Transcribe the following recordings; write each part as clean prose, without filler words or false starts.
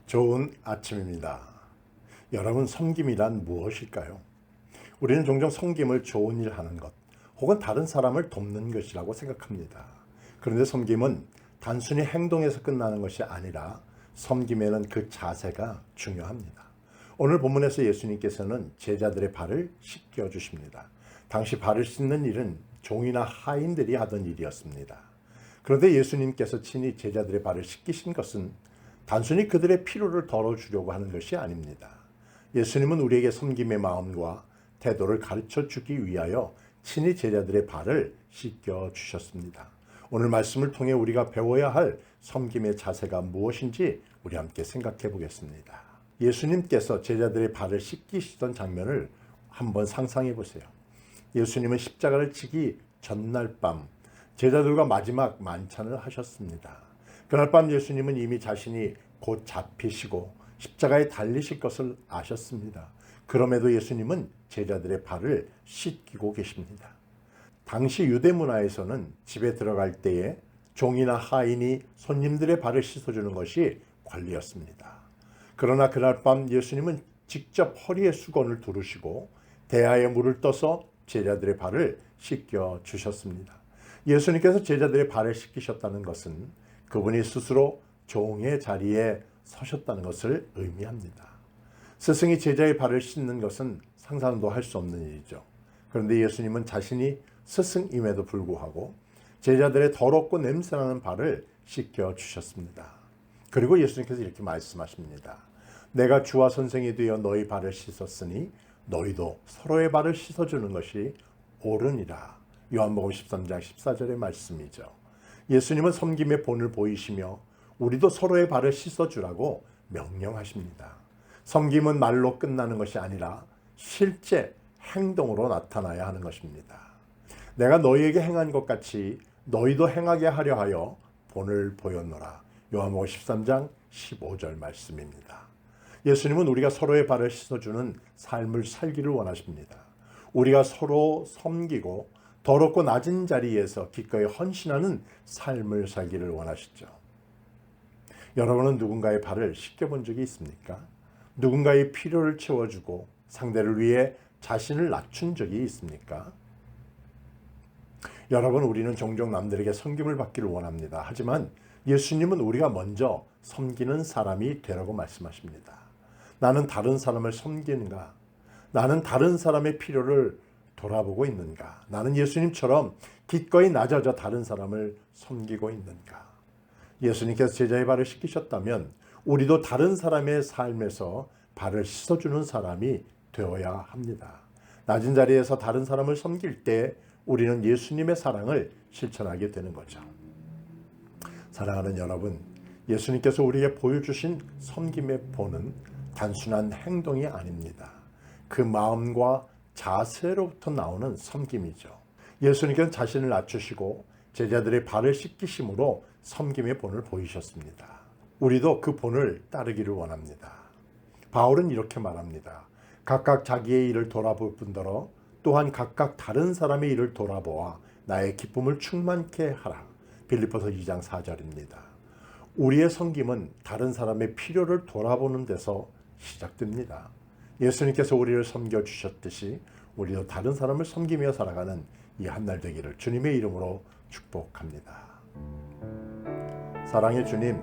좋은 아침입니다. 여러분, 섬김이란 무엇일까요? 우리는 종종 섬김을 좋은 일 하는 것 혹은 다른 사람을 돕는 것이라고 생각합니다. 그런데 섬김은 단순히 행동에서 끝나는 것이 아니라 섬김에는 그 자세가 중요합니다. 오늘 본문에서 예수님께서는 제자들의 발을 씻겨 주십니다. 당시 발을 씻는 일은 종이나 하인들이 하던 일이었습니다. 그런데 예수님께서 친히 제자들의 발을 씻기신 것은 단순히 그들의 피로를 덜어주려고 하는 것이 아닙니다. 예수님은 우리에게 섬김의 마음과 태도를 가르쳐 주기 위하여 친히 제자들의 발을 씻겨 주셨습니다. 오늘 말씀을 통해 우리가 배워야 할 섬김의 자세가 무엇인지 우리 함께 생각해 보겠습니다. 예수님께서 제자들의 발을 씻기시던 장면을 한번 상상해 보세요. 예수님은 십자가를 지기 전날 밤 제자들과 마지막 만찬을 하셨습니다. 그날 밤 예수님은 이미 자신이 곧 잡히시고 십자가에 달리실 것을 아셨습니다. 그럼에도 예수님은 제자들의 발을 씻기고 계십니다. 당시 유대 문화에서는 집에 들어갈 때에 종이나 하인이 손님들의 발을 씻어주는 것이 관리였습니다. 그러나 그날 밤 예수님은 직접 허리에 수건을 두르시고 대야에 물을 떠서 제자들의 발을 씻겨 주셨습니다. 예수님께서 제자들의 발을 씻기셨다는 것은 그분이 스스로 종의 자리에 서셨다는 것을 의미합니다. 스승이 제자의 발을 씻는 것은 상상도 할 수 없는 일이죠. 그런데 예수님은 자신이 스승임에도 불구하고 제자들의 더럽고 냄새나는 발을 씻겨 주셨습니다. 그리고 예수님께서 이렇게 말씀하십니다. 내가 주와 선생이 되어 너희 발을 씻었으니 너희도 서로의 발을 씻어주는 것이 옳으니라. 요한복음 13장 14절의 말씀이죠. 예수님은 섬김의 본을 보이시며 우리도 서로의 발을 씻어주라고 명령하십니다. 섬김은 말로 끝나는 것이 아니라 실제 행동으로 나타나야 하는 것입니다. 내가 너희에게 행한 것 같이 너희도 행하게 하려 하여 본을 보였노라. 요한복음 13장 15절 말씀입니다. 예수님은 우리가 서로의 발을 씻어주는 삶을 살기를 원하십니다. 우리가 서로 섬기고 더럽고 낮은 자리에서 기꺼이 헌신하는 삶을 살기를 원하시죠. 여러분은 누군가의 발을 씻겨본 적이 있습니까? 누군가의 필요를 채워주고 상대를 위해 자신을 낮춘 적이 있습니까? 여러분, 우리는 종종 남들에게 섬김을 받기를 원합니다. 하지만 예수님은 우리가 먼저 섬기는 사람이 되라고 말씀하십니다. 나는 다른 사람을 섬기는가? 나는 다른 사람의 필요를 돌아보고 있는가? 나는 예수님처럼 기꺼이 낮아져 다른 사람을 섬기고 있는가? 예수님께서 제자의 발을 씻기셨다면 우리도 다른 사람의 삶에서 발을 씻어주는 사람이 되어야 합니다. 낮은 자리에서 다른 사람을 섬길 때 우리는 예수님의 사랑을 실천하게 되는 거죠. 사랑하는 여러분, 예수님께서 우리에게 보여주신 섬김의 본은 단순한 행동이 아닙니다. 그 마음과 자세로부터 나오는 섬김이죠. 예수님께서 자신을 낮추시고 제자들의 발을 씻기심으로 섬김의 본을 보이셨습니다. 우리도 그 본을 따르기를 원합니다. 바울은 이렇게 말합니다. 각각 자기의 일을 돌아볼 뿐더러 또한 각각 다른 사람의 일을 돌아보아 나의 기쁨을 충만케 하라. 빌립보서 2장 4절입니다. 우리의 섬김은 다른 사람의 필요를 돌아보는 데서 시작됩니다. 예수님께서 우리를 섬겨주셨듯이 우리도 다른 사람을 섬기며 살아가는 이 한날 되기를 주님의 이름으로 축복합니다. 사랑의 주님,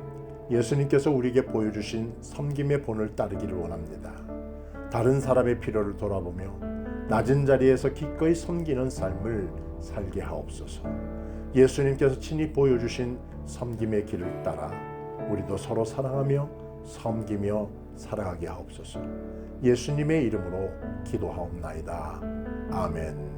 예수님께서 우리에게 보여주신 섬김의 본을 따르기를 원합니다. 다른 사람의 필요를 돌아보며 낮은 자리에서 기꺼이 섬기는 삶을 살게 하옵소서. 예수님께서 친히 보여주신 섬김의 길을 따라 우리도 서로 사랑하며 섬기며 살아가게 하옵소서. 예수님의 이름으로 기도하옵나이다. 아멘.